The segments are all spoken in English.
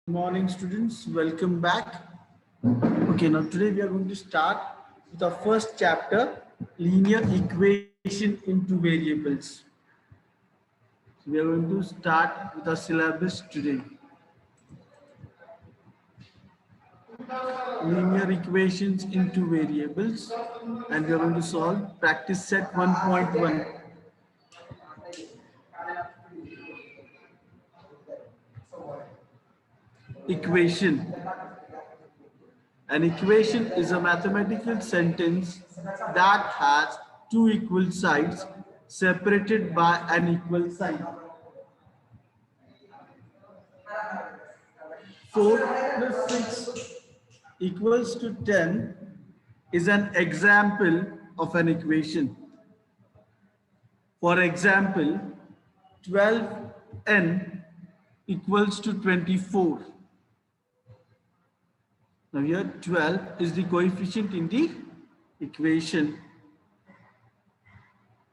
Morning, students. Welcome back. Okay, now today we are going to start with our first chapter, linear equation into variables. So we are going to start with our syllabus today. Linear equations into variables, and we are going to solve practice set 1.1. Equation. An equation is a mathematical sentence that has two equal sides separated by an equal sign. 4 plus 6 equals to 10 is an example of an equation. For example, 12n equals to 24. Now here 12 is the coefficient in the equation.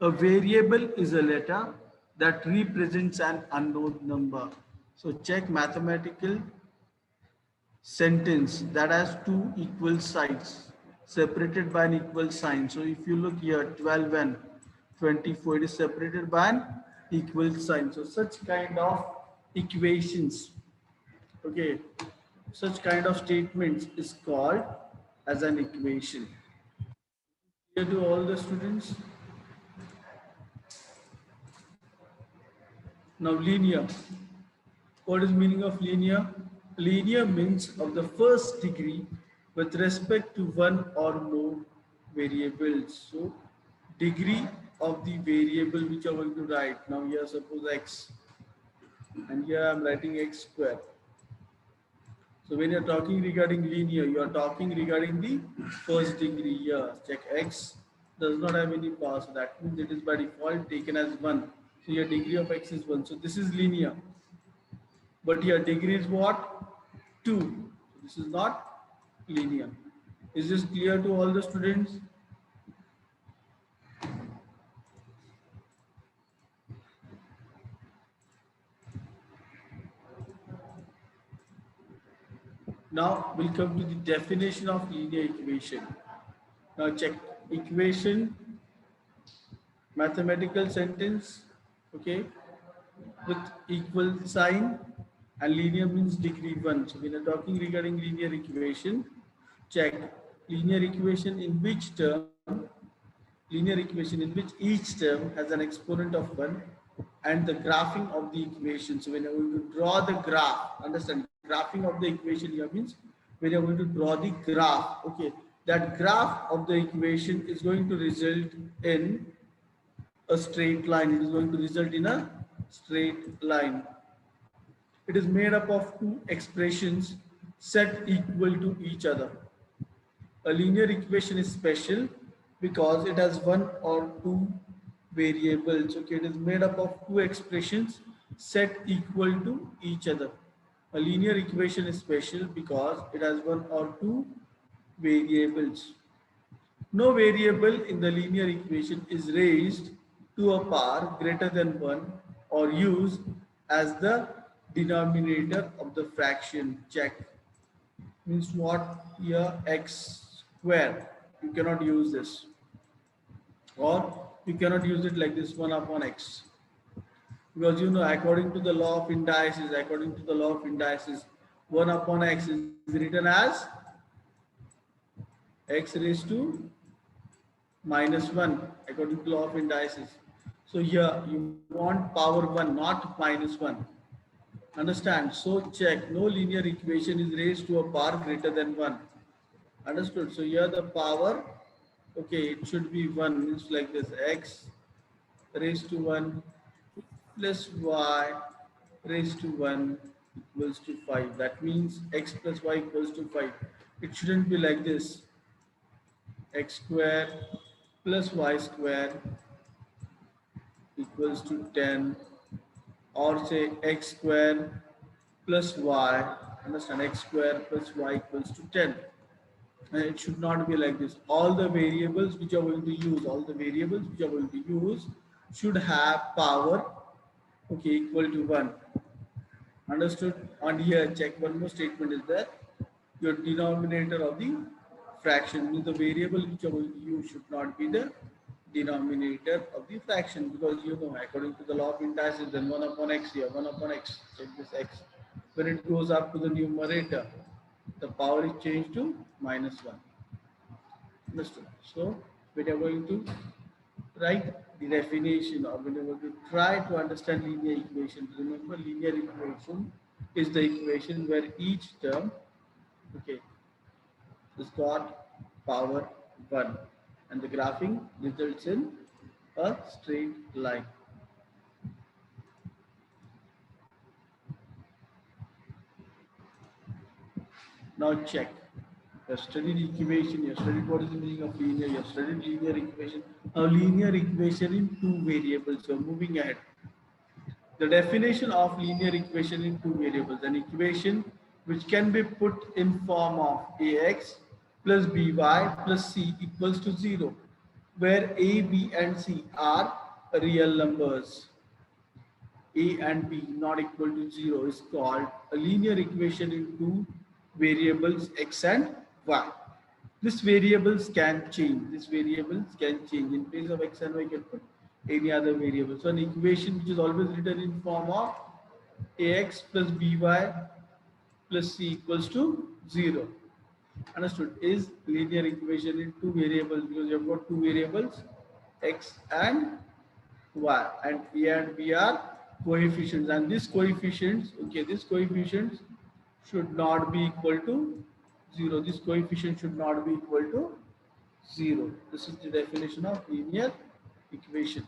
A variable is a letter that represents an unknown number. So check mathematical sentence that has two equal sides separated by an equal sign. So if you look here, 12 and 24, it is separated by an equal sign. So such kind of equations, okay, such kind of statements is called as an equation. Here to all the students. Now linear. What is meaning of linear? Linear means of the first degree with respect to one or more variables. So degree of the variable which I am going to write. Now here suppose x, and here I am writing x square. So when you are talking regarding linear, you are talking regarding the first degree here. Check x does not have any power, so that means it is by default taken as 1. So your degree of x is 1. So this is linear. But here degree is what? 2. This is not linear. Is this clear to all the students? Now we'll come to the definition of linear equation. Now check equation, mathematical sentence, okay, with equal sign, and linear means degree 1. So when you're talking regarding linear equation, check linear equation in which term, linear equation in which each term has an exponent of 1 and the graphing of the equation. So when you're going to draw the graph, understand, graphing of the equation here means when you're going to draw the graph, okay, that graph of the equation is going to result in a straight line. It is going to result in a straight line. It is made up of two expressions set equal to each other. A linear equation is special because it has one or two variables. Okay, it is made up of two expressions set equal to each other. A linear equation is special because it has one or two variables. No variable in the linear equation is raised to a power greater than 1 or used as the denominator of the fraction. Check. Means what? Here x square. You cannot use this. Or you cannot use it like this, 1 upon x. Because you know, according to the law of indices, 1 upon x is written as x raised to minus 1 according to law of indices. So here you want power 1, not minus 1. Understand? So check, no linear equation is raised to a power greater than 1. Understood? So here the power, okay, it should be 1, means like this, x raised to 1 plus y raised to 1 equals to 5. That means x plus y equals to 5. It shouldn't be like this, x square plus y square equals to 10, or say x square plus y, understand, x square plus y equals to 10. And it should not be like this. All the variables which are going to use, should have power, okay, equal to 1. Understood? On here, check one more statement is that your denominator of the fraction means the variable which you are going to use should not be the denominator of the fraction, because you know according to the law of indices, then 1 upon x here, 1 upon x, check this x. When it goes up to the numerator, the power is changed to -1. Understood? So we are going to write the definition, or when you to try to understand linear equation. Remember, linear equation is the equation where each term, okay, is got power 1, and the graphing results in a straight line. Now check. You have studied equation, you have studied what is the meaning of linear, you have studied linear equation. Now linear equation in two variables. So moving ahead. The definition of linear equation in two variables: an equation which can be put in form of ax plus by plus c equals to 0, where a, b and c are real numbers. A and b not equal to 0 is called a linear equation in two variables x and y. These variables can change. These variables can change. In place of x and y, you can put any other variable. So an equation which is always written in form of ax plus by plus c equals to 0. Understood? Is linear equation in two variables, because you have got two variables x and y, and a and b are coefficients, and these coefficients, okay, these coefficients should not be equal to 0. This coefficient should not be equal to 0. This is the definition of linear equation.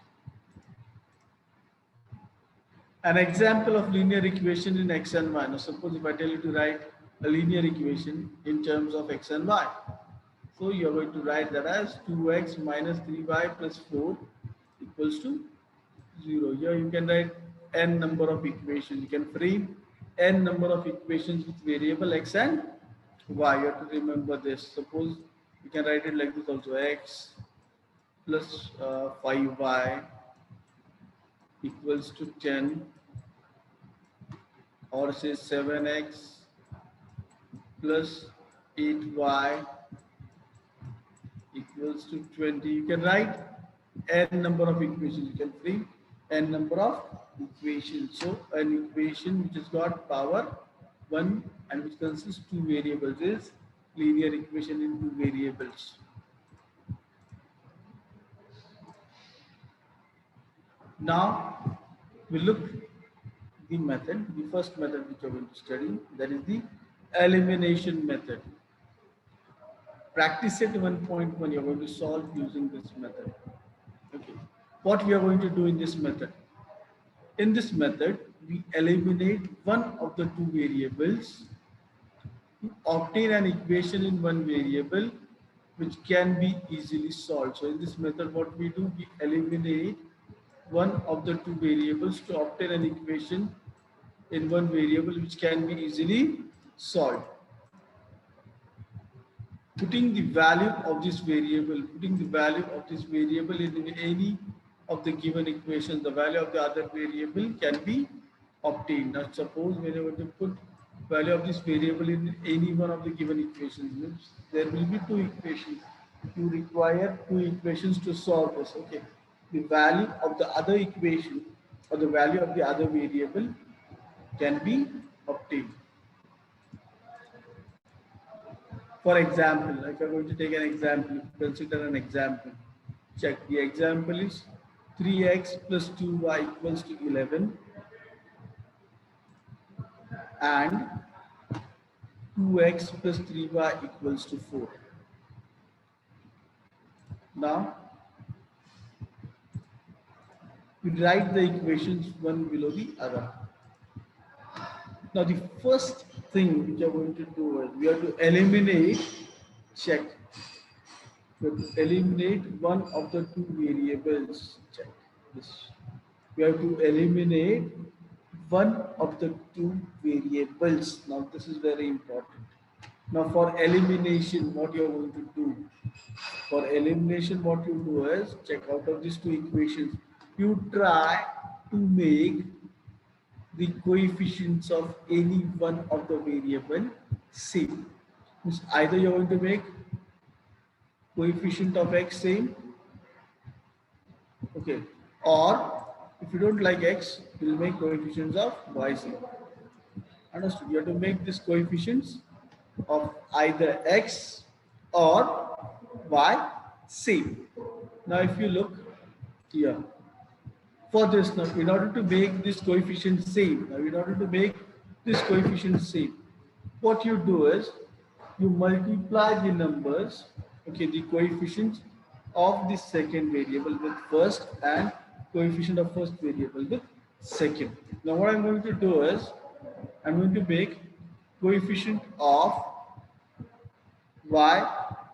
An example of linear equation in x and y. Now suppose if I tell you to write a linear equation in terms of x and y. So you are going to write that as 2x minus 3y plus 4 equals to 0. Here you can write n number of equations. You can frame n number of equations with variable x and y. You have to remember this. Suppose you can write it like this also: x plus 5y equals to 10, or say 7x plus 8y equals to 20. You can write n number of equations. You can frame n number of equations. So an equation which has got power 1 and which consists two variables is linear equation in two variables. Now we look the method, the first method which we are going to study, that is the elimination method. Practice set 1.1, you are going to solve using this method. Okay, what we are going to do in this method? In this method, we eliminate one of the two variables to obtain an equation in one variable which can be easily solved. So in this method, what we do, we eliminate one of the two variables to obtain an equation in one variable which can be easily solved. Putting the value of this variable, in any of the given equations, the value of the other variable can be obtained. Now suppose when you want to put value of this variable in any one of the given equations, there will be two equations. You require two equations to solve this. Okay, the value of the other equation or the value of the other variable can be obtained. For example, if you're going to take an example, consider an example. Check, the example is 3x plus 2y equals to 11 and 2x plus 3y equals to 4. Now, we write the equations one below the other. Now, the first thing which we are going to do is we have to eliminate, check. We have to eliminate one of the two variables. Check this. We have to eliminate one of the two variables. Now, this is very important. Now, for elimination, what you are going to do? For elimination, what you do is check out of these two equations. You try to make the coefficients of any one of the variable same. Means either you're going to make coefficient of x same, okay, or if you don't like x, you'll make coefficients of y same. Understood? You have to make these coefficients of either x or y same. Now, if you look here, for this now, in order to make this coefficient same, now in order to make this coefficient same, what you do is you multiply the numbers, okay, the coefficients of the second variable with first and coefficient of first variable with second. Now what I'm going to do is I'm going to make coefficient of y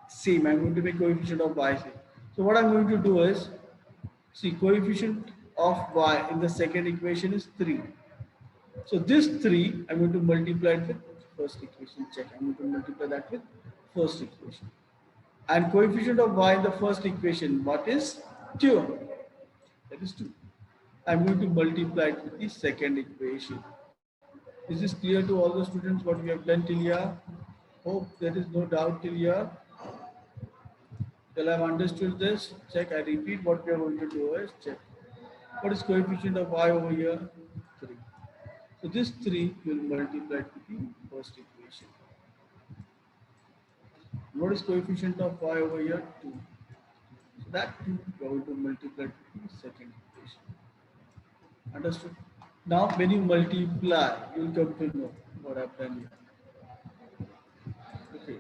same. I'm going to make coefficient of y same. So what I'm going to do is, see, coefficient of y in the second equation is 3. So this 3, I'm going to multiply it with first equation. Check. I'm going to multiply that with first equation. And coefficient of y in the first equation, what is 2? That is 2. I'm going to multiply it with the second equation. Is this clear to all the students what we have done till here? Hope there is no doubt till here. Till I've understood this, check. I repeat, what we are going to do is check. What is coefficient of y over here? 3. So this 3 will multiply to the first equation. What is coefficient of y over here? 2. So that 2 we are going to multiply to the second equation. Understood? Now when you multiply, you will come to know what I've done here. Okay.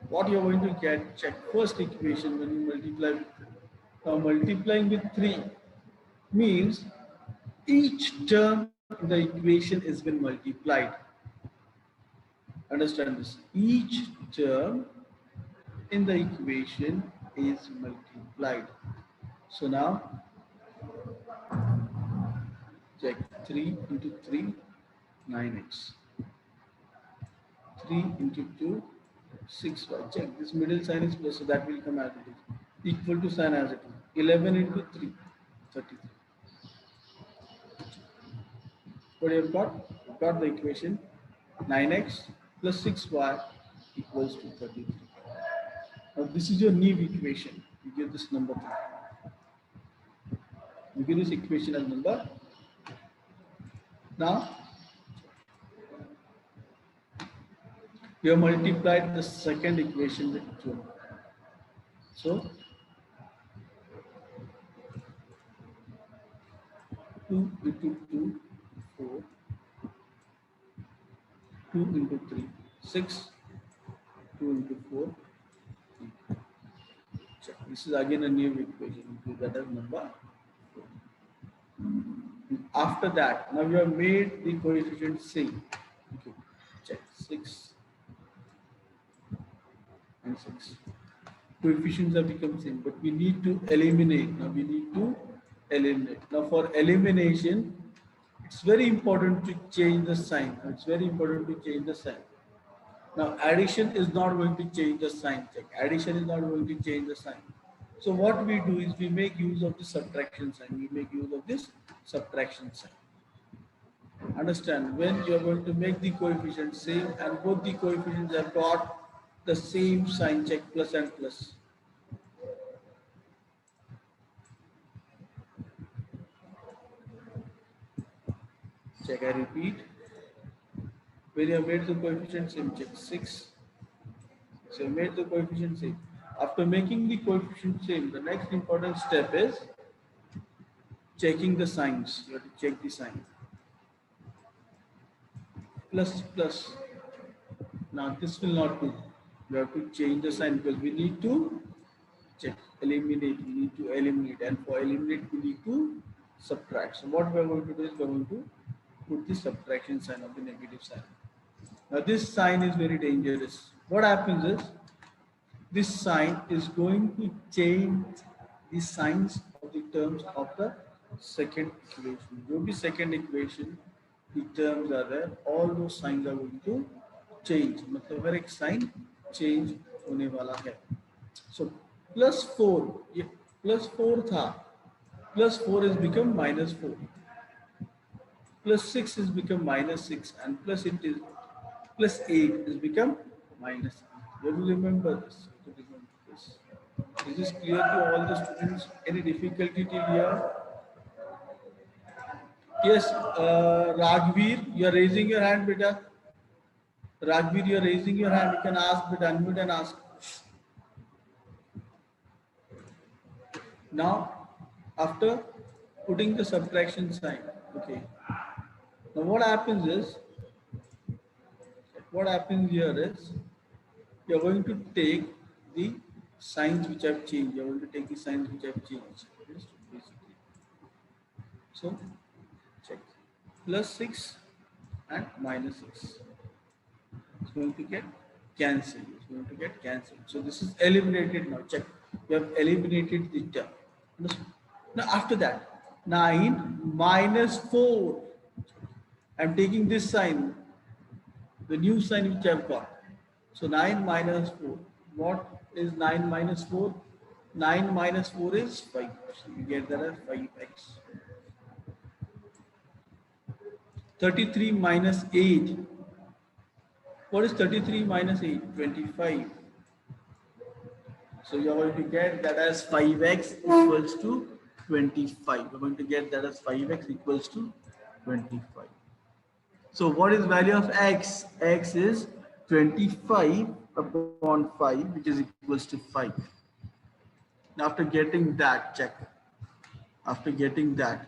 What you are going to get, check first equation when you multiply with 3. Now multiplying with 3 means each term in the equation is been multiplied. Understand this. Each term in the equation is multiplied. So now check 3 into 3, 9x. 3 into 2, 6y. Check, this middle sign is plus, so that will come as it is. Equal to sign as it is. 11 into 3, 33. What you have got? You've got the equation 9x plus 6y equals to 33. Now this is your new equation. You give this number 3. You give this equation as number. Now you have multiplied the second equation with 2. So 2 into 2, 4. 2 into 3, 6. 2 into 4, 3. Check. This is again a new equation. You that as number 4. After that, now you have made the coefficient same. Okay. Check. 6 and 6. Coefficients have become same, but we need to eliminate. Now we need to eliminate. Now for elimination, it's very important to change the sign. It's very important to change the sign. Now addition is not going to change the sign. Check. Addition is not going to change the sign. So what we do is we make use of the subtraction sign. We make use of this subtraction sign. Understand, when you are going to make the coefficients same and both the coefficients have got the same sign, check, plus and plus. Check, I repeat. When you have made the coefficient same, check 6. So you made the coefficient same. After making the coefficient same, the next important step is checking the signs. You have to check the sign. Plus, plus. Now this will not do. You have to change the sign because we need to check, eliminate. We need to eliminate, and for eliminate, we need to subtract. So what we are going to do is we are going to put the subtraction sign of the negative sign. Now this sign is very dangerous. What happens is this sign is going to change the signs of the terms of the second equation. जो भी second equation the terms are there, all those signs are going to change. मतलब हर एक sign change होने वाला है. So plus 4, ये plus 4 था, plus 4 has become minus 4. plus 6 is become minus 6, and plus it is plus 8 is become minus 8. You have to remember this. You have to remember this. Is this clear to all the students? Any difficulty till here? Yes, Ragvir, you are raising your hand, beta. Ragvir, you are raising your hand. You can ask, beta, unmute and ask. Now, after putting the subtraction sign, okay. Now, what happens here is, you are going to take the signs which have changed. You are going to take the signs which have changed. Yes, basically. So, check. Plus 6 and minus 6. It's going to get cancelled. It's going to get cancelled. So this is eliminated now. Check. You have eliminated the term. Understood? Now after that, 9 minus 4. I'm taking this sign, the new sign which I've got. So 9 minus 4. What is 9 minus 4? 9 minus 4 is 5. So you get that as 5x. 33 minus 8. What is 33 minus 8? 25. So you are going to get that as 5x equals to 25. You're going to get that as 5x equals to 25. So what is value of x? X is 25 upon 5, which is equals to 5. Now after getting that, check. After getting that,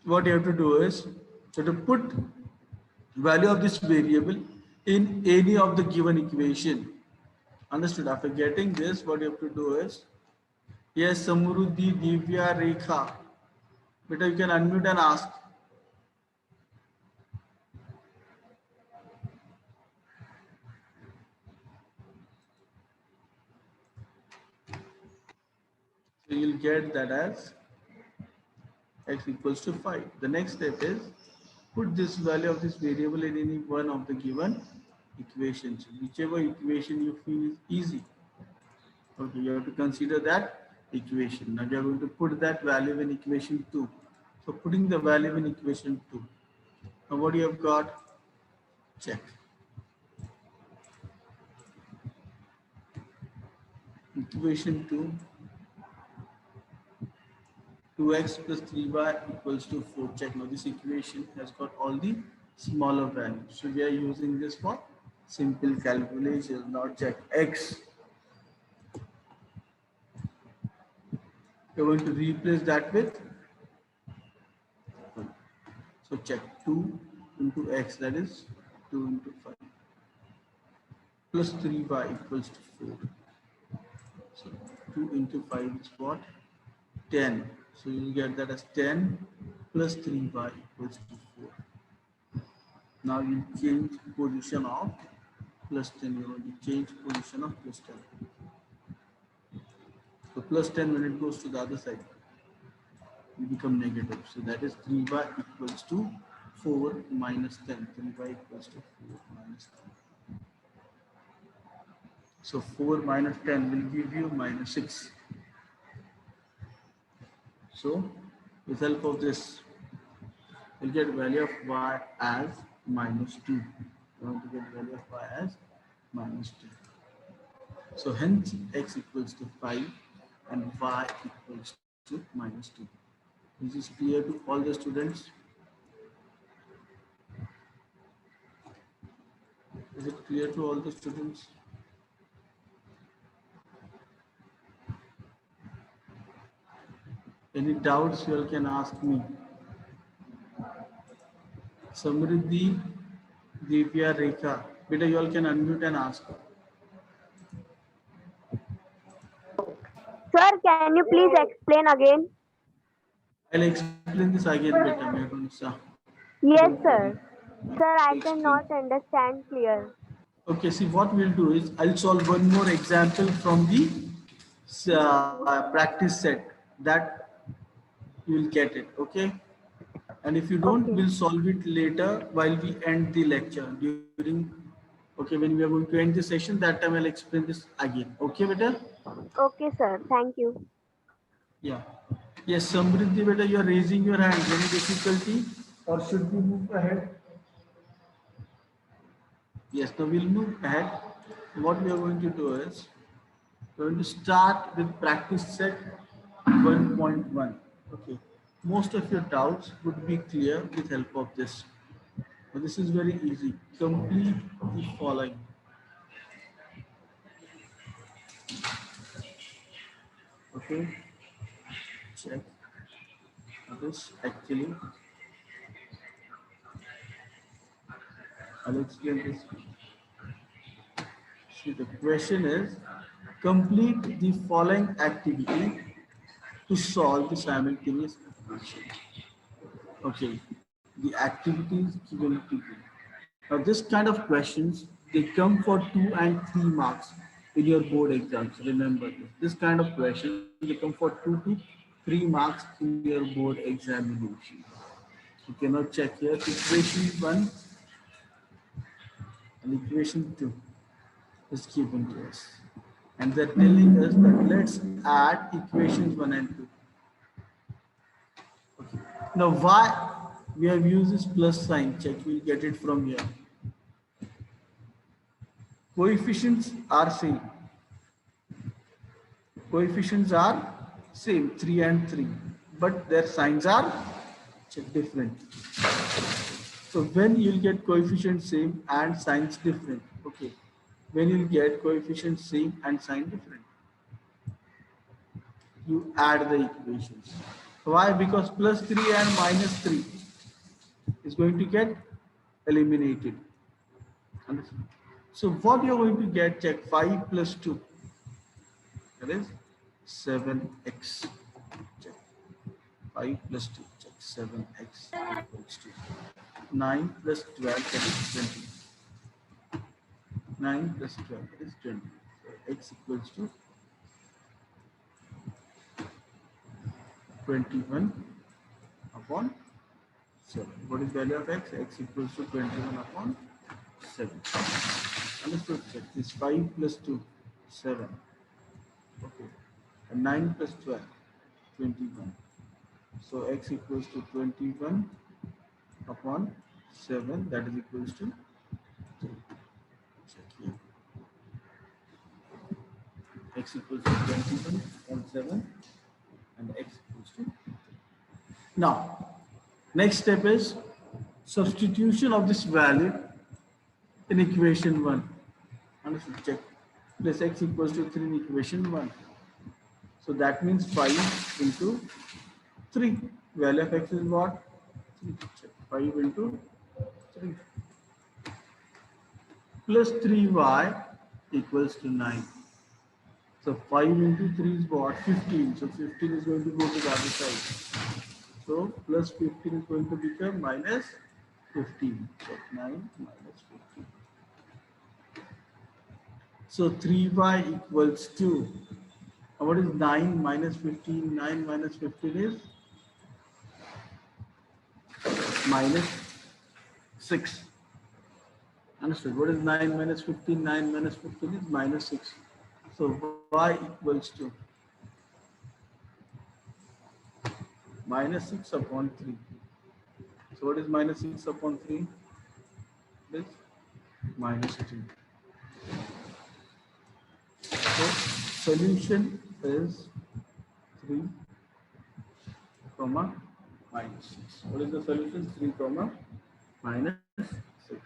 what you have to do is, so to put value of this variable in any of the given equation. Understood? After getting this, what you have to do is, yes, Samruddhi, Divya, Rekha, but you can unmute and ask. So you'll get that as x equals to 5. The next step is, put this value of this variable in any one of the given equations. Whichever equation you feel is easy. Okay, you have to consider that equation. Now you are going to put that value in equation 2. So putting the value in equation 2. Now what you have got? Check. Equation 2. 2x plus 3y equals to 4. Check. Now this equation has got all the smaller values. So we are using this for simple calculation. Now check x. You're going to replace that with, so check 2 into x, that is 2 into 5, plus 3y equals to 4. So 2 into 5 is what? 10. So you will get that as 10 plus 3y equals to 4. Now you change position of plus 10. You want to change position of plus 10. So plus 10, when it goes to the other side, you become negative. So that is 3y equals to 4 minus 10. 3y equals to 4 minus 10. So 4 minus 10 will give you minus 6. So with help of this, we'll get value of y as minus 2. We want to get value of y as minus 2. So hence x equals to 5 and y equals to minus 2. This is clear to all the students? Is it clear to all the students? Any doubts you all can ask me. Samriddhi, Divya, Rekha. Beta, you all can unmute and ask. Sir, can you please explain again? I'll explain this again, beta. Yes, sir. Sir, I Explain. cannot understand clear. Okay, see what we'll do is, I'll solve one more example from the practice set, that you will get it, okay? And if you don't, Okay. we'll solve it later while we end the lecture. During, okay, when we are going to end the session, that time I'll explain this again. Okay, beta? Okay, sir. Thank you. Yeah. Yes, Samriddhi beta, you are raising your hand. Any difficulty or should we move ahead? Yes, now we'll move ahead. What we are going to do is going to start with practice set 1.1. Okay. Most of your doubts would be clear with help of this. But this is very easy. Complete the following. Okay. Check. This actually, I'll explain this. See, the question is complete the following activity to solve the simultaneous equation. Okay, the activity is given to you. Now, this kind of questions they come for 2 and 3 marks in your board exams. Remember this. This kind of questions they come for 2 to 3 marks in your board examination. You cannot check here equation 1 and equation 2 is given to us. And they're telling us that let's add equations 1 and 2. Okay. Now why we have used this plus sign check, we'll get it from here. Coefficients are same. Coefficients are same, 3 and 3, but their signs are different. So when you'll get coefficients same and signs different, okay. When you'll get coefficients same and sign different, you add the equations. Why? Because plus 3 and minus 3 is going to get eliminated. Understand? So what you're going to get, check 5 plus 2, that is 7x. Check 5 plus 2, check 7x equals to 9 plus 12, that is 20. 9 plus 12, that is 20. So x equals to 21 upon 7. What is value of x? X equals to 21 upon 7. Understood? Check this 5 plus 2, 7. Okay. And 9 plus 12, 21. So x equals to 21 upon 7, that is equals to 3. Check here. X equals to 21 upon 7 and x equals to 3. Now, next step is substitution of this value in equation 1. Understood? Check. Plus x equals to 3 in equation 1. So that means 5 into 3. Value of x is what? 3. Check. 5 into 3. Plus 3y equals to 9. So 5 into 3 is what? 15. So 15 is going to go to the other side. So plus 15 is going to become minus 15. So 9 minus 15. So 3y equals to, what is 9 minus 15? 9 minus 15 is minus 6. Understood? What is 9 minus 15? 9 minus 15 is minus 6. So y equals to minus 6 upon 3. So what is minus 6 upon 3? It is minus 2. So solution is 3 comma minus 6. What is the solution? 3 comma minus 6.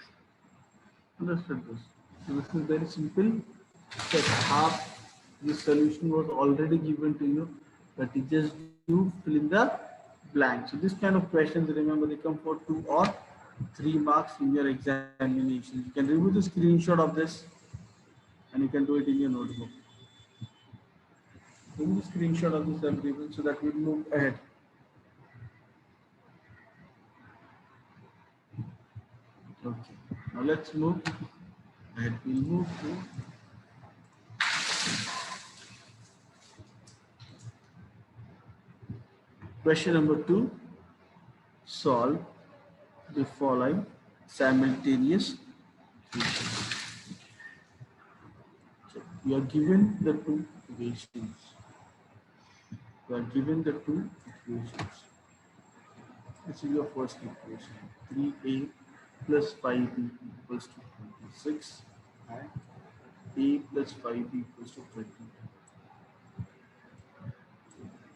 Understood this? So this is very simple. That half the solution was already given to you, but you just do fill in the blank. So this kind of questions, remember, they come for 2 or 3 marks in your examination. You can remove the screenshot of this and you can do it in your notebook. Remove the screenshot of this everyone so that we move ahead. Okay, now let's move ahead. We'll move to question number 2. Solve the following simultaneous equations. You are given the 2 equations. You You are given the two equations. This is your first equation. 3a plus 5b equals to 26 and a plus 5b equals to 20.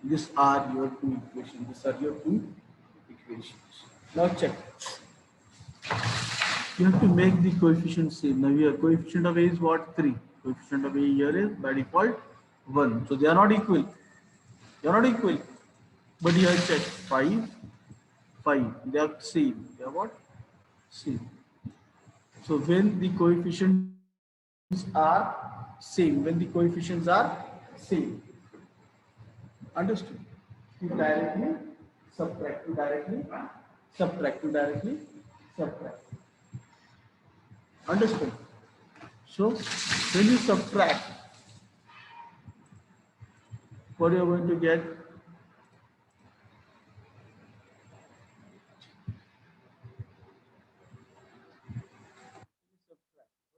These are your two equations. These are your two equations. Now check. You have to make the coefficient same. Now your coefficient of a is what? 3. Coefficient of a here is by default 1. So they are not equal. They are not equal. But you have checked 5, 5. They are same. They are what? Same. So when the coefficients are same, when the coefficients are same, understood? You directly subtract, you directly subtract, you directly subtract. Understood? So when you subtract, what you are going to get?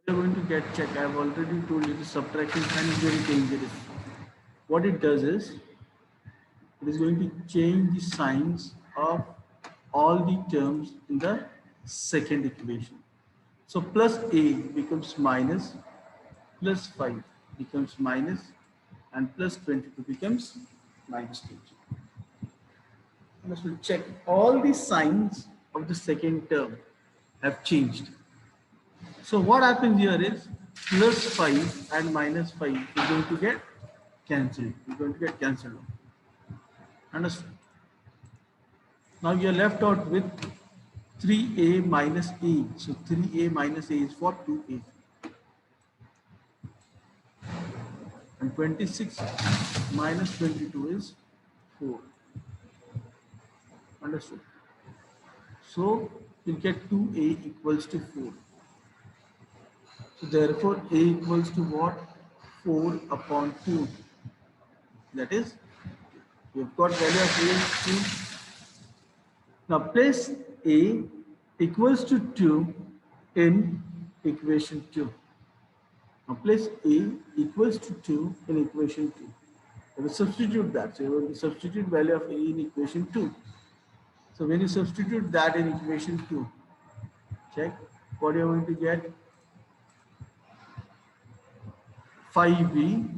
What you are going to get, check. I have already told you the subtraction sign is very dangerous. What it does is, it is going to change the signs of all the terms in the second equation. So plus a becomes minus, plus 5 becomes minus, and plus 22 becomes minus 20. Let's check all the signs of the second term have changed. So what happens here is plus 5 and minus 5 is going to get cancelled. You're going to get cancelled. Understood? Now you are left out with 3a minus a. So 3a minus a is for 2a. And 26 minus 22 is 4. Understood? So you get 2a equals to 4. So therefore a equals to what? 4 upon 2. That is, you've got value of a is 2. Now place a equals to 2 in equation 2. Now place a equals to 2 in equation 2. You will substitute that. So you will substitute value of a in equation 2. So when you substitute that in equation 2, check what you are going to get. 5b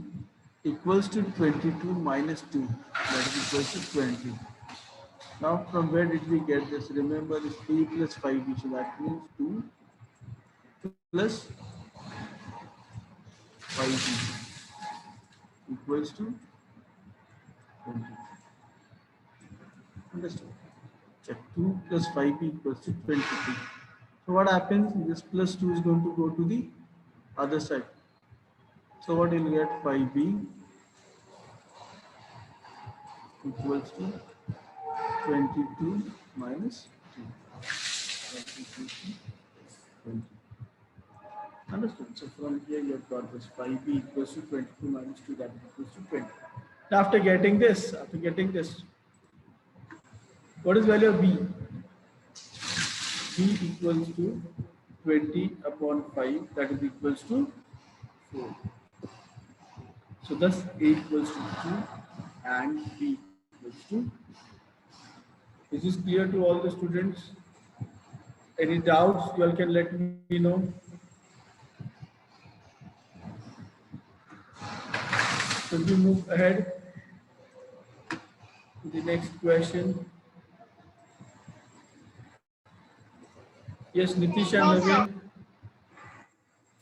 equals to 22 minus 2. That is equals to 20. Now from where did we get this? Remember this a plus 5b. So that means 2 plus 5b equals to 20. Understood? Check 2 plus 5b equals to 22. So what happens? This plus 2 is going to go to the other side. So what you'll get? 5b equals to 22 minus 2. 22 to 20. Understood? So from here you have got this 5b equals to 22 minus 2, that equals to 20. Now after getting this, what is value of b? B equals to 20 upon 5, that is equals to 4. So thus A equals to 2 and B equals to. Is this clear to all the students? Any doubts? You all can let me know. So we move ahead to the next question. Yes, Nitish and Naveen.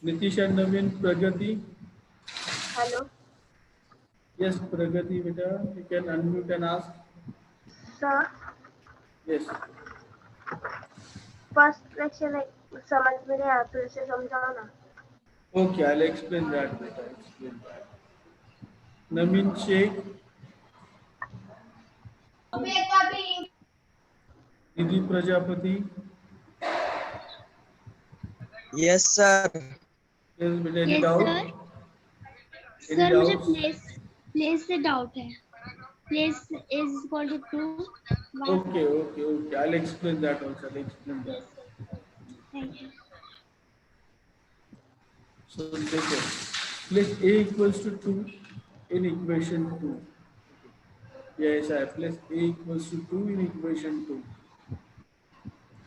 Nitish and Naveen, Pragati. Hello. Yes, Pragati, beta, you can unmute and ask. Sir, Yes. First question समझ में नहीं आया, फिर से समझाओ ना. Okay, I'll explain that beta. Explain that. Naveen Sheikh. Nidhi Prajapati. Yes, sir. Yes, beta, any Yes, doubt? sir. Any sir मुझे doubts? Place से डाउट है. Place is equal to 2. Okay. I'll explain that also. I'll explain that. Thank you. So take it. Place A equals to 2 in equation 2. ये ऐसा है, place a equals to 2 in equation 2.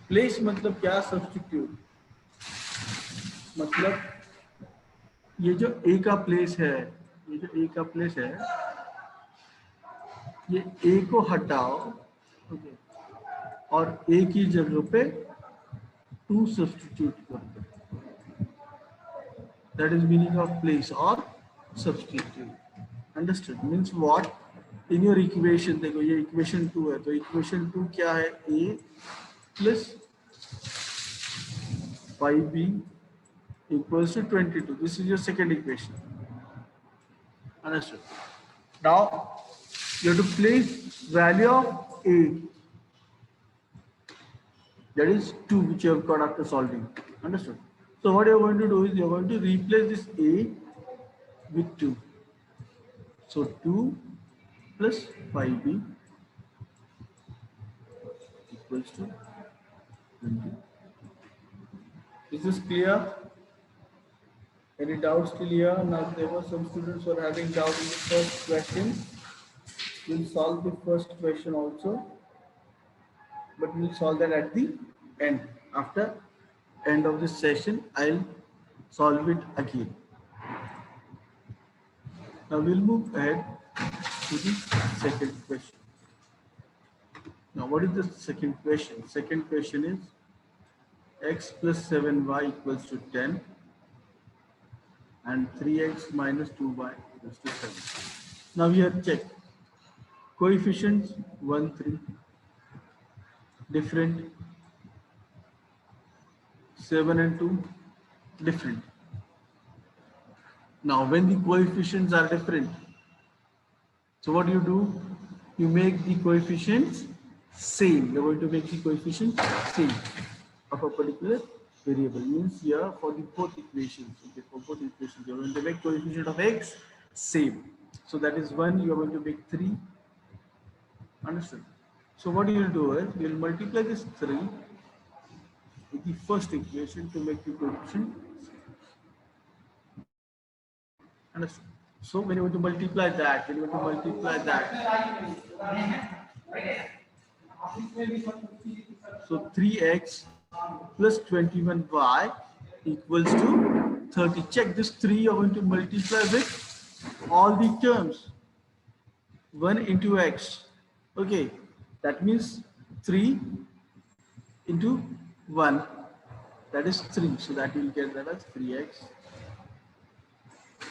Place मतलब क्या? Substitute. मतलब ये जो a का place है, ये जो a का प्लेस है, ये a को हटाओ, ओके, और a की जगह पे 2 सब्स्टिट्यूट कर दो. That is meaning of place or substitute. Understood? Means what? In your equation, देखो ये equation 2 है, तो equation 2 क्या है? a plus 5b equals to 22. This is your second equation. Understood? Now you have to place value of a, that is 2, which you have got after solving. Understood? So what you are going to do is you are going to replace this a with 2. So 2 plus 5b equals to 20. Is this clear? Any doubts till here? Now there were some students who are having doubt in the first question. We'll solve the first question also, but we'll solve that at the end. After end of this session, I'll solve it again. Now we'll move ahead to the second question. Now what is the second question? Second question is x plus 7y equals to 10 and 3x minus 2y equals to 7. Now here check. Coefficients 1, 3, different. 7 and 2, different. Now when the coefficients are different, so what do? You make the coefficients same. You're going to make the coefficient same of a particular variable. Means here for the both equations, okay, for both equations, you're going to make coefficient of x same. So that is 1, you're going to make 3. Understood? So what you will do is, you will multiply this 3 with the first equation to make the coefficient. Understood? So when you want to multiply that, so 3x plus 21y equals to 30. Check this 3 you're going to multiply with all the terms. 1 into x. Okay, that means 3 into 1. That is 3. So that will get that as 3x.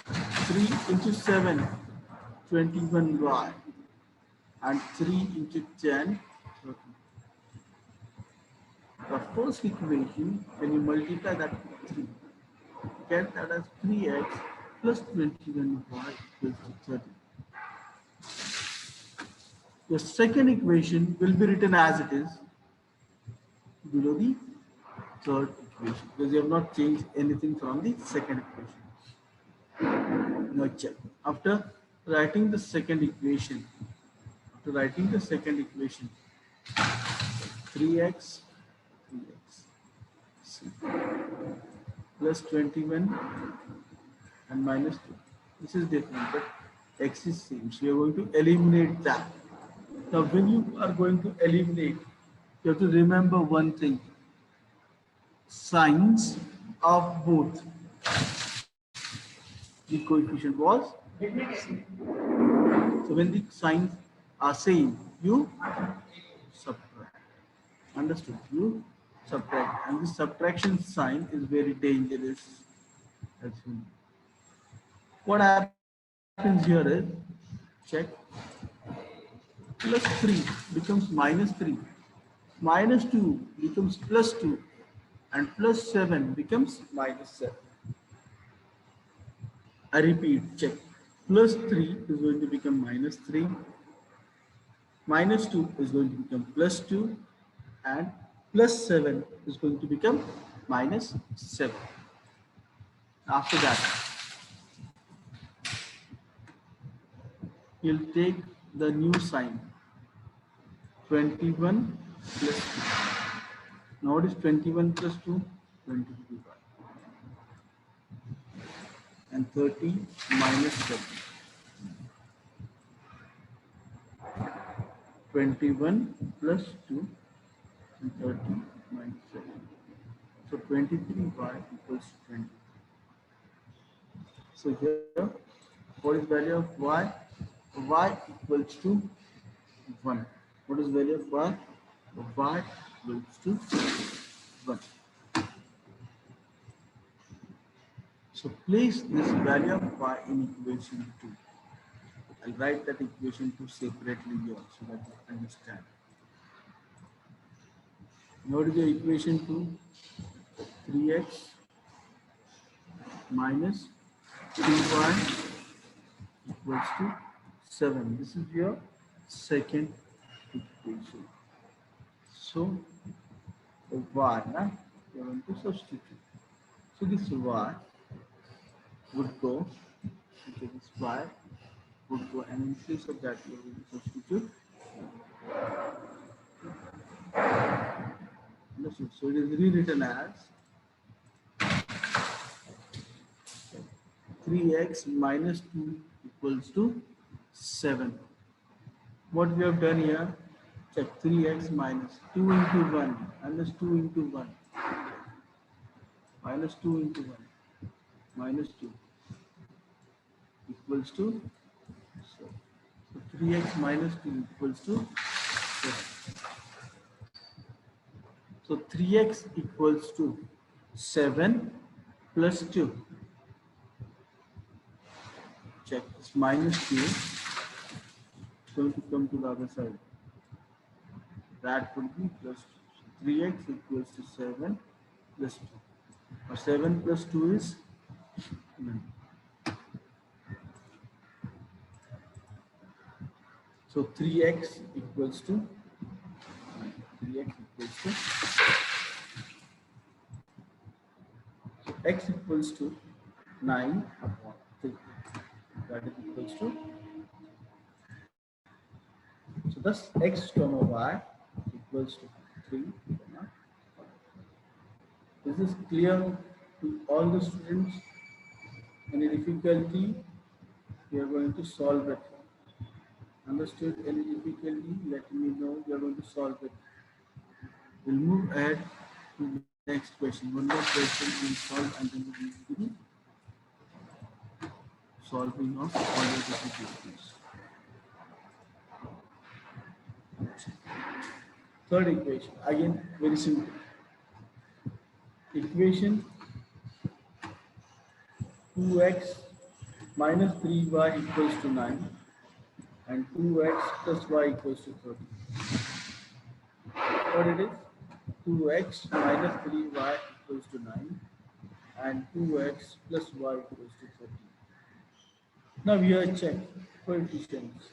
3 into 7, 21y, and 3 into 10, 30. The first equation, when you multiply that with 3, get that as 3x plus 21y equals to 30. The second equation will be written as it is below the third equation, because you have not changed anything from the second equation. Now check. After writing the second equation, 3x plus 21 and minus 2. This is different, but x is same. So you are going to eliminate that. Now when you are going to eliminate, you have to remember one thing. Signs of both the coefficient was same. So when the signs are same, you subtract. Understood? You subtract, and the subtraction sign is very dangerous. What happens here is, check, plus 3 becomes minus 3, minus 2 becomes plus 2, and plus 7 becomes minus 7. I repeat, check. Plus 3 is going to become minus 3, minus 2 is going to become plus 2, and plus 7 is going to become minus 7. After that, you'll take the new sign, 21 plus 2. Now what is 21 plus 2? 22. And 30 minus 7. 21 plus 2 and 30 minus 7. So 23y equals to 20. So here, what is value of y? Y equals to 1. What is value of y? Y equals to 1. So place this value of y in equation 2. I'll write that equation 2 separately here so that you understand. What is the equation 2? 3x minus 2y equals to 7. This is your second equation. So, y, you're going to substitute. So, this y would go, okay, this y would go, and in place of that, you're going to substitute. Understood? So, it is rewritten as 3x minus 2 equals to 7. What we have done here, check 3x minus 2 into 1 minus 2 into 1 minus 2 into 1 minus 2 equals to 7. So 3x minus 2 equals to 7. So 3x equals to 7 plus 2. Check this minus 2 is going to come to the other side. That would be plus 2. So 3x equals to 7 plus 2. Or 7 plus 2 is 9. So 3x equals to 3x equals to, so x equals to 9 upon 3. That is equals to, so thus x comma y equals to 3 comma 5. This is clear to all the students. Any difficulty, we are going to solve it. Understood? Any difficulty, let me know. We are going to solve it. We'll move ahead to the next question. One more question we'll solve, and then we'll move to the solving of all the difficulties. Third equation, again very simple. Equation 2x minus 3y equals to 9 and 2x plus y equals to 30. What it is? 2x minus 3y equals to 9 and 2x plus y equals to 30. Now we are check coefficients.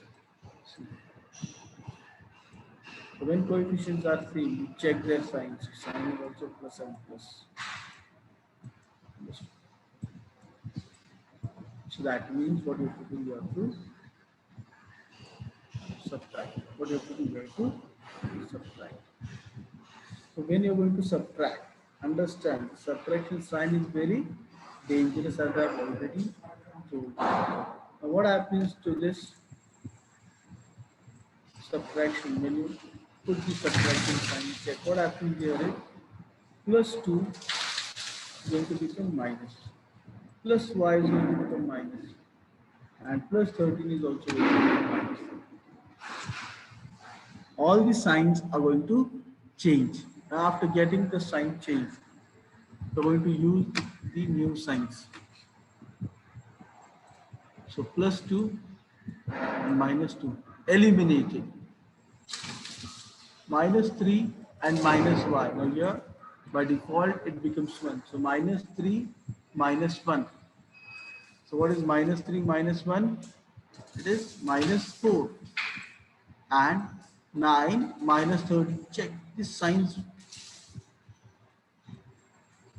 See. So when coefficients are same, you check their signs. Sign is also plus and plus. So that means what you have to do, you have to subtract. What you have to do, you have to subtract. So when you are going to subtract, understand subtraction sign is very dangerous, as I have already told you. Now what happens to this subtraction? When you put the subtraction sign, check what happens here is plus 2 is going to become minus. Plus y is going to become minus. And plus 13 is also going to become minus. All the signs are going to change. Now after getting the sign changed, we're going to use the new signs. So plus 2 and minus 2 eliminated. Minus 3 and minus y. Now here by default it becomes 1. So minus 3 minus 1. So what is minus 3 minus 1? It is minus 4. And 9 minus 30. Check these signs.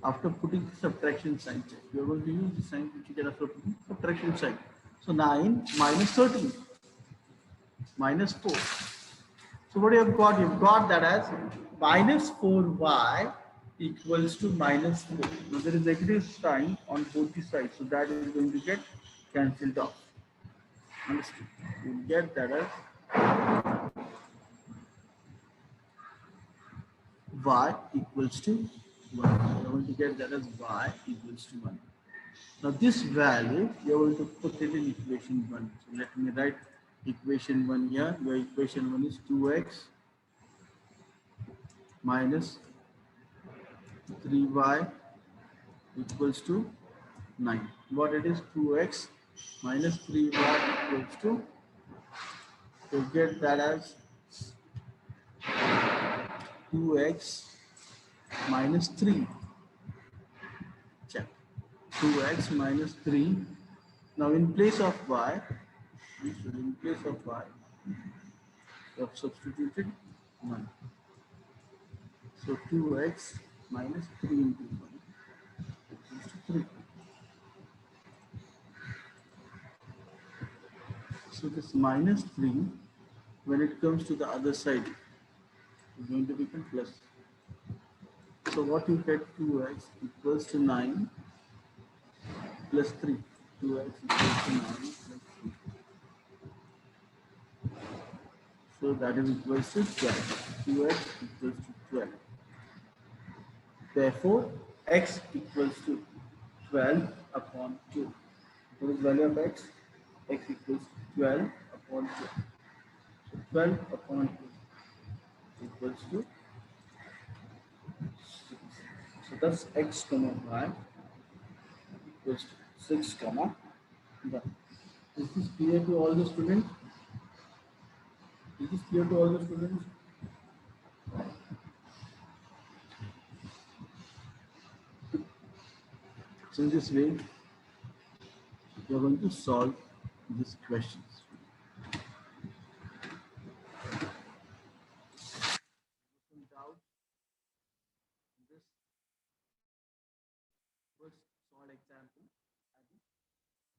After putting the subtraction sign, check. You are going to use the sign which you get after putting subtraction sign. So 9 minus 13 minus 4. So what you have got? You have got that as minus 4y equals to minus 4. Now there is negative sign on both the sides, so that is going to get cancelled off. Understood? You will get that as y equals to 1. You're going to get that as y equals to 1. Now this value, you're going to put it in equation 1. So let me write equation 1 here. Your equation 1 is 2x minus 3y equals to 9. What it is? 2x minus 3y equals to, you get that as 2x minus 3. Check. 2x minus 3. Now in place of y, in place of y, you have substituted 1. So 2x minus 3 into 1 equals to 3. So this minus 3, when it comes to the other side, is going to become plus. So what you get, 2x equals to 9 plus 3. 2x equals to 9 plus 3. So that is equals to 12. 2x equals to 12. Therefore, x equals to 12 upon 2. What is the value of x? X equals to 12 upon 2. So 12 upon 2 equals to 6. So that's x comma y equals to 6 comma 1. Is this clear to all the students? Is this clear to all the students? So in this way, we are going to solve these questions. Some doubt in this first solved example, that is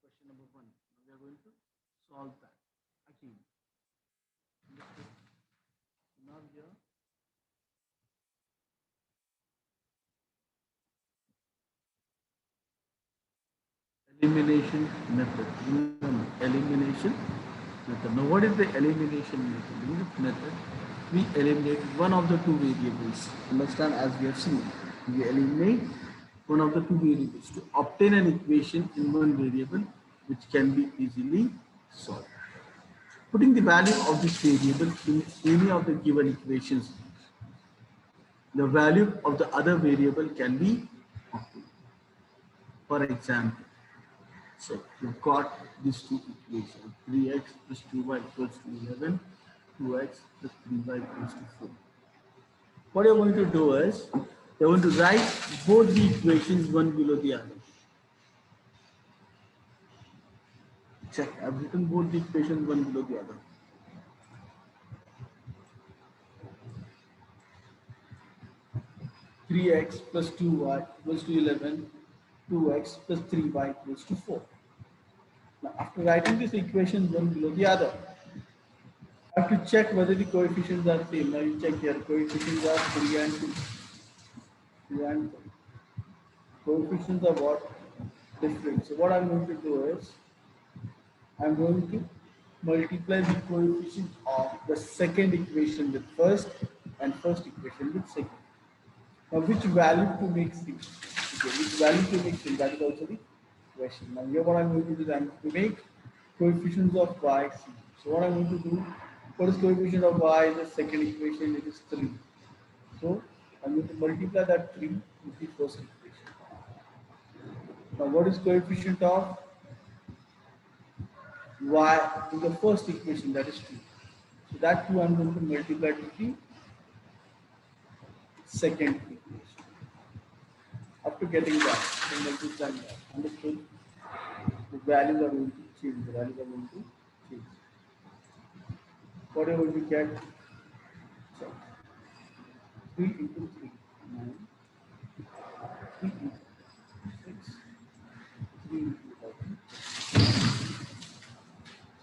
question number 1. Now we are going to solve that again. Now here, elimination method. Remember, elimination method. Now what is the elimination method? In this method, we eliminate one of the two variables. Understand, as we have seen, we eliminate one of the two variables to obtain an equation in one variable which can be easily solved. Putting the value of this variable in any of the given equations, the value of the other variable can be obtained. For example, so you've got these two equations, 3x plus 2y equals to 11, 2x plus 3y equals to 4. What you're going to do is, you're going to write both the equations one below the other. Check, I've written both the equations one below the other. Three x plus 2y equals to 11, 2x plus 3y equals to 4. Now, after writing this equation one below the other, I have to check whether the coefficients are same. Now you check here, coefficients are 3 and 2. 3 and 2. Coefficients are what? Different. So what I'm going to do is, I'm going to multiply the coefficient of the second equation with first and first equation with second. Now which value to make same? Okay, which value to make same? That is also the question. Now here what I'm going to do is I'm going to make coefficients of y same. So what I'm going to do, what is coefficient of y in the second equation? It is 3. So I'm going to multiply that 3 with the first equation. Now what is coefficient of y in the first equation? That is 2. So that 2 I'm going to multiply to the second equation. After getting that, so multiplying that, understood? The values are going to change. The values are going to change. What are you going to get? So 3 into 3, 9. 3 into 6, 3 into 11.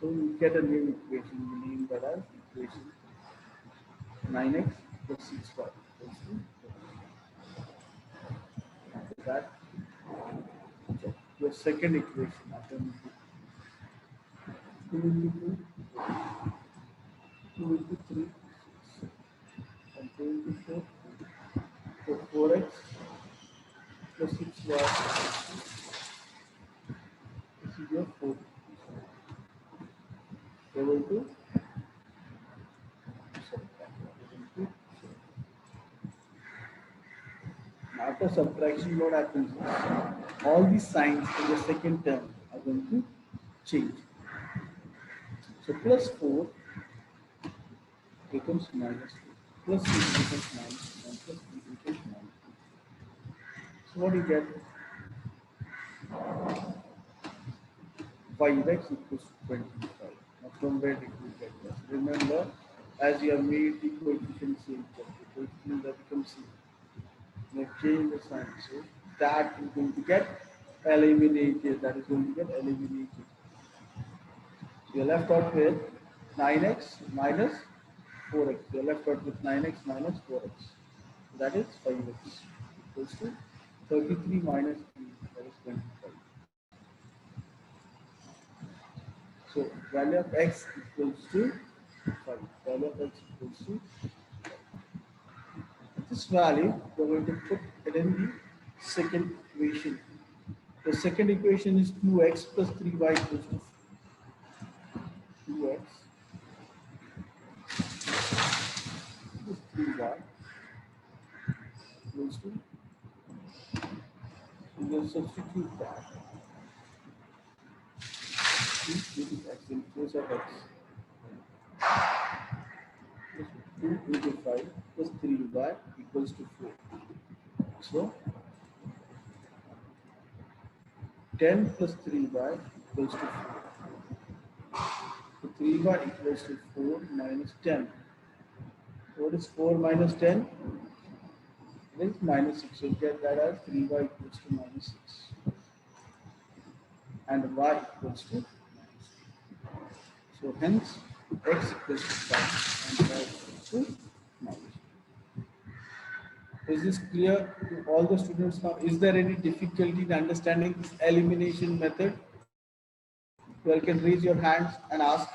So we get a new equation. We name that as equation 9x plus 6y equals to 4. After that, check your second equation. After 2 into 2, 2 into 3, 6, and 2 into 4, So 4x plus 6y. This is your 4. Equal to after subtraction, what happens? All these signs in the second term are going to change. So plus 4 becomes minus 4. Plus 6 becomes minus 1. Plus 3 becomes minus 2. So what do you get? 5x equals to 25. Now from where did we get this? Remember, as you have made the coefficient same, the coefficient that becomes same. Now change the sign. So that is going to get eliminated. That is going to get eliminated. So you're left out with 9x minus 4x. You're left out with 9x minus 4x. So that is 5x equals to 33 minus 3. That is 25. So value of x equals to 5. Value of x equals to 5. This value we're going to put it in the second equation. The second equation is 2x plus 3y equals to 2x plus 3y equals to. So we'll substitute that. This is x in place of x. 2 into 5 plus 3y equals to 4. So 10 plus 3y equals to 4. So 3y equals to 4 minus 10. What is 4 minus 10? It is minus 6. So get that as 3y equals to minus 6. And y equals to minus 2. So hence x equals to 5 and y equals to minus 2. Is this clear to all the students now? Is there any difficulty in understanding this elimination method? You all can raise your hands and ask.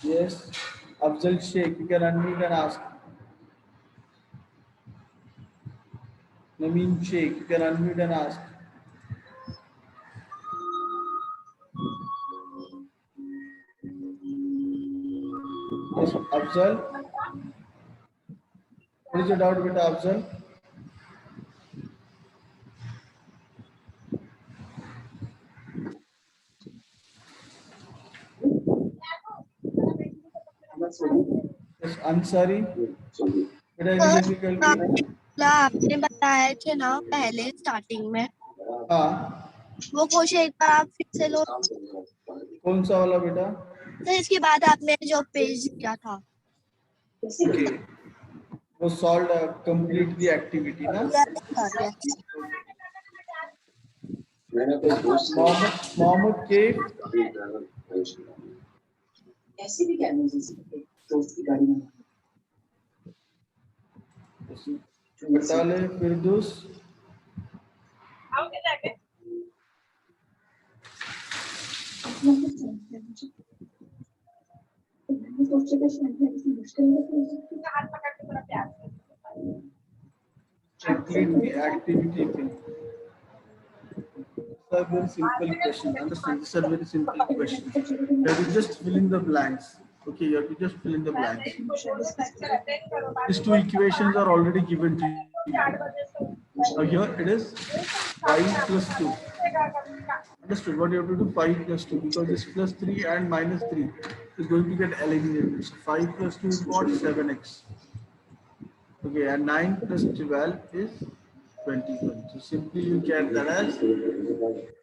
Yes, Afzal Sheikh, you can unmute and ask. Namin Sheikh, you can unmute and ask. Yes, Afzal. What is your doubt with Afzal? Yes, Ansari. What is the difficulty? आपने बताया थे ना पहले starting में हाँ, वो question एक बार आप फिर से लो कौन सा वाला बेटा? तो इसके बाद आपने जो पेज दिया था Okay. वो solved complete the activity ना? मोहम्मद के ऐसी भी कहनी चाहिए दोस्त की गाड़ी में बताले फिरदौस complete the activity thing. These are very simple questions. Understand? These are very simple questions. You have to just fill in the blanks. Okay, you have to just fill in the blanks. These two equations are already given to you. Now here it is 5 plus 2. Understood? What you have to do? 5 plus 2, because this plus 3 and minus 3 is going to get eliminated. So 5 plus 2 is what? 7x. Okay, and 9 plus 12 is 21. So simply you get that as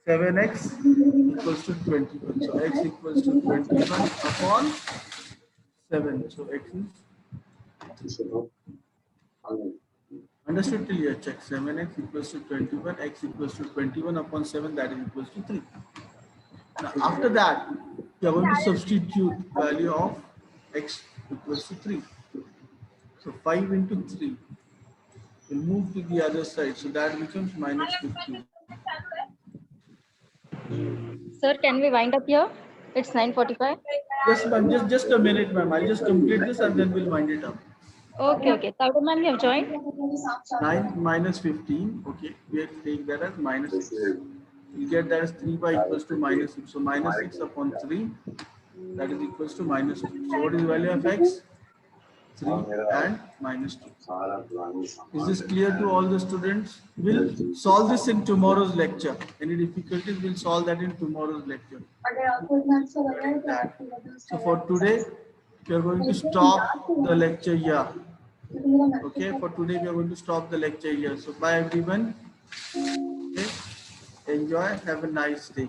7x equals to 21. So x equals to 21 upon 7. So x is understood till here. Check 7x equals to 21. X equals to 21 upon 7. That is equals to 3. Now after that, you are going to substitute value of x equals to 3. So 5 into 3 will move to the other side. So that becomes minus 15. Sir, can we wind up here? It's 9:45. Yes, ma'am. Just a minute, ma'am. I'll just complete this and then we'll wind it up. Okay, okay. Tawda ma'am, you have joined? 9 minus 15. Okay, we will take that as minus 6. You get that as 3 by equals to minus 6. So minus 6 upon 3, that is equals to minus 2. So what is the value of x? 3 and minus 2. Is this clear to all the students? We'll solve this in tomorrow's lecture. Any difficulties, we'll solve that in tomorrow's lecture. So for today, we are going to stop the lecture here. Okay, for today we are going to stop the lecture here. So bye everyone. Okay, enjoy. Have a nice day.